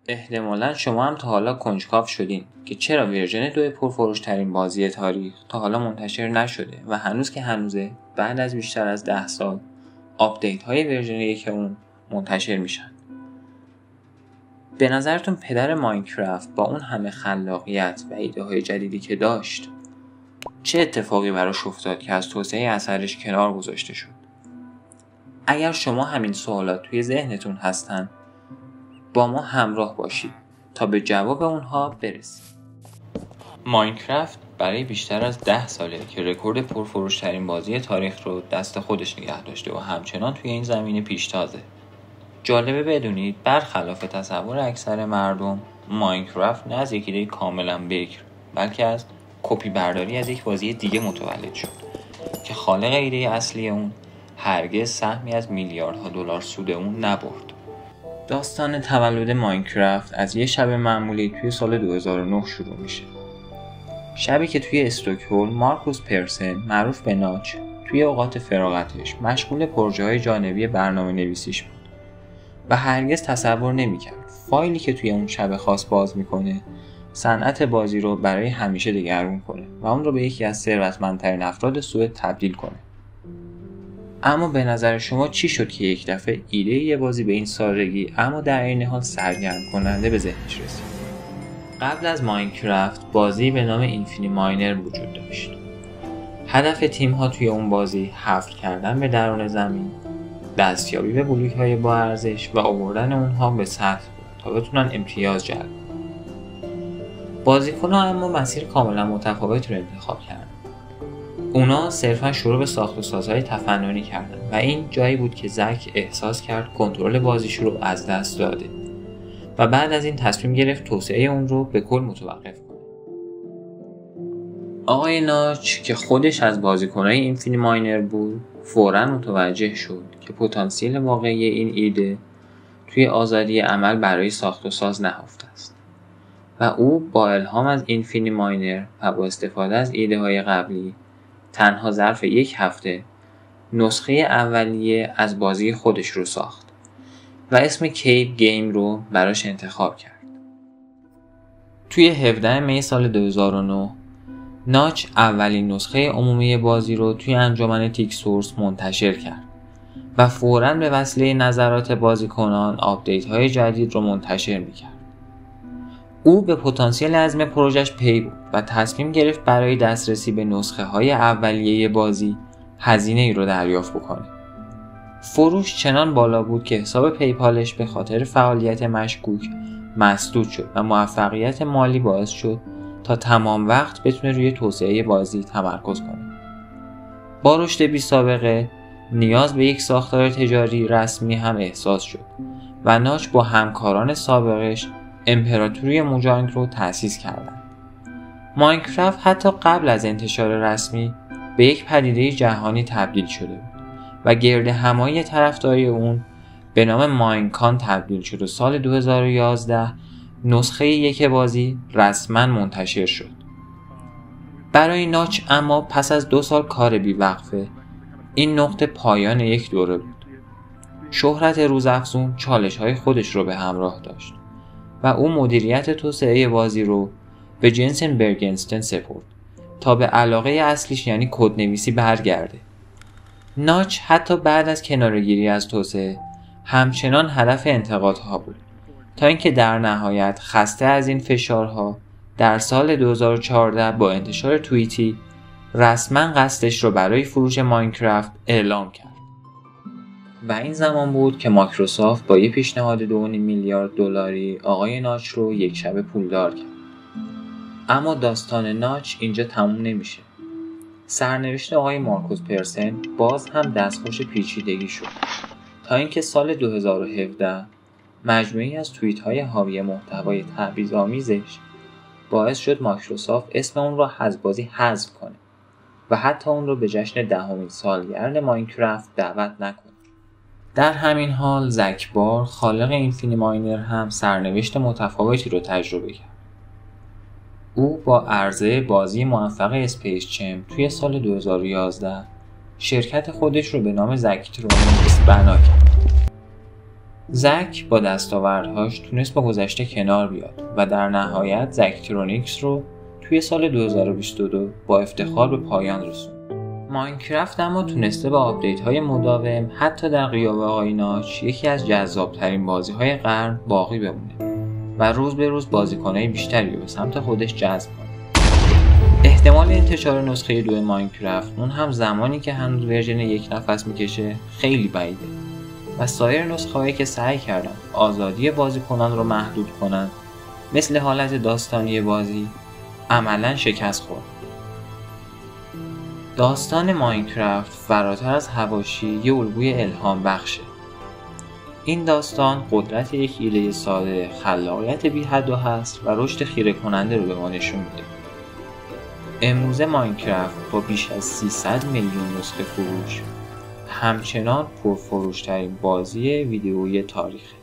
احتمالاً شما هم تا حالا کنجکاو شدین که چرا ورژن 2 پرفروش‌ترین بازی تاریخ تا حالا منتشر نشده و هنوز که هنوزه بعد از بیشتر از 10 سال آپدیت های ورژن 1 اون منتشر میشن. به نظرتون پدر ماینکرافت با اون همه خلاقیت و ایده های جدیدی که داشت چه اتفاقی براش افتاد که از توسعه اثرش کنار گذاشته شد؟ اگر شما همین سوالات توی ذهنتون هستن با ما همراه باشید تا به جواب اونها برسیم. ماینکرافت برای بیشتر از 10 ساله که رکورد پرفروش‌ترین بازی تاریخ رو دست خودش نگه داشته و همچنان توی این زمینه پیشتازه. جالبه بدونید برخلاف تصور اکثر مردم ماینکرافت نه از یک ایده کاملا بکر بلکه از کپی برداری از یک بازی دیگه متولد شد که خالق ایده اصلی اون هرگز سهمی از میلیاردها دلار سود اون نبرد. داستان تولد ماینکرافت از یه شب معمولی توی سال 2009 شروع میشه. شبی که توی استکهلم مارکوس پرسن معروف به ناچ توی اوقات فراغتش مشغول پروژه‌های جانبی برنامه‌نویسیش بود و هرگز تصور نمی‌کرد فایلی که توی اون شب خاص باز میکنه صنعت بازی رو برای همیشه دگرگون کنه و اون رو به یکی از ثروتمندترین افراد سوئد تبدیل کنه. اما به نظر شما چی شد که یک دفعه ایده یه بازی به این سادگی اما در عین حال سرگرم کننده به ذهنش رسید؟ قبل از ماینکرافت بازی به نام اینفینی ماینر وجود داشت. هدف تیم‌ها توی اون بازی حفر کردن به درون زمین، دستیابی به بلوک‌های با ارزش و آوردن اونها به سطح بود تا بتونن امتیاز جلب کنن. بازیکن‌ها اما مسیر کاملا متفاوتی رو انتخاب کردن. اونا صرفا شروع به ساخت و سازهای تفننی کردن و این جایی بود که زک احساس کرد کنترل بازیش رو از دست داده و بعد از این تصمیم گرفت توسعه اون رو به کل متوقف کنه. آقای ناچ که خودش از بازیکنهای اینفینی ماینر بود فوراً متوجه شد که پتانسیل واقعی این ایده توی آزادی عمل برای ساخت و ساز نهفته است و او با الهام از اینفینی ماینر و با استفاده از ایده های قبلی تنها ظرف 1 هفته نسخه اولیه از بازی خودش رو ساخت و اسم کیپ گیم رو براش انتخاب کرد. توی 17 می سال 2009 ناچ اولین نسخه عمومی بازی رو توی انجمن تیک سورس منتشر کرد و فوراً به وسیله نظرات بازیکنان آپدیت های جدید رو منتشر میکرد. او به پتانسیل عظیم پروژش پی بود و تصمیم گرفت برای دسترسی به نسخه های اولیه بازی هزینه ای رو دریافت بکنه. فروش چنان بالا بود که حساب پیپالش به خاطر فعالیت مشکوک مسدود شد و موفقیت مالی باعث شد تا تمام وقت بتونه روی توسعه بازی تمرکز کنه. با رشد بی سابقه نیاز به یک ساختار تجاری رسمی هم احساس شد و ناچ با همکاران سابقش امپراتوری موجانگ رو تأسیس کردند. ماینکرافت حتی قبل از انتشار رسمی به یک پدیده جهانی تبدیل شده بود و گرد همایی طرفداری اون به نام ماینکان تبدیل شد و سال 2011 نسخه 1 بازی رسما منتشر شد. برای ناچ اما پس از 2 سال کار بی‌وقفه این نقطه پایان یک دوره بود. شهرت روزافزون چالش‌های خودش رو به همراه داشت و او مدیریت توسعه بازی رو به جنسن برگنستن سپرد تا به علاقه اصلیش یعنی کدنویسی برگرده. ناچ حتی بعد از کناره‌گیری از توسعه همچنان هدف انتقادها بود تا اینکه در نهایت خسته از این فشارها در سال 2014 با انتشار توییتی رسما قصدش رو برای فروش ماینکرافت اعلام کرد. و این زمان بود که مایکروسافت با یه پیشنهاد 2.5 میلیارد دلاری آقای ناچ رو یک شبه پولدار کرد. اما داستان ناچ اینجا تموم نمیشه. سرنوشت آقای مارکوس پرسن باز هم دستخوش پیچیدگی شد تا اینکه سال 2017 مجموعی از توییت‌های حاوی محتوای تبعیض‌آمیزش باعث شد مایکروسافت اسم اون رو از بازی حذف کنه و حتی اون رو به جشن 10مین سالگرد ماینکرافت دعوت نکنه. در همین حال زک بار خالق اینفینی ماینر هم سرنوشت متفاوتی رو تجربه کرد. او با عرضه بازی موفق اسپیس چم توی سال 2011 شرکت خودش رو به نام زکترونیکس بنا کرد. زک با دستاوردهاش تونست با گذشته کنار بیاد و در نهایت زکترونیکس رو توی سال 2022 با افتخار به پایان رسوند. ماینکرافت اما تونسته با آپدیت‌های مداوم حتی در غیاب آقای ناچ یکی از جذاب‌ترین بازی‌های قرن باقی بمونه و روز به روز بازیکن‌های بیشتری رو به سمت خودش جذب کنه. احتمال انتشار نسخه 2 ماینکرافت اون هم زمانی که هنوز ورژن 1 نفس میکشه خیلی بعیده و سایر نسخه‌هایی که سعی کردن آزادی بازیکنان رو محدود کنن مثل حالت داستانی بازی عملاً شکست خورد. داستان ماینکرافت فراتر از حواشی یه الگوی الهام بخشه. این داستان قدرت یک ایده ساده، خلاقیت بی حد و حصر و رشد خیره کننده رو به ما نشون میده. امروزه ماینکرافت با بیش از 300 میلیون نسخه فروش همچنان پرفروش‌ترین بازی ویدئویی تاریخه.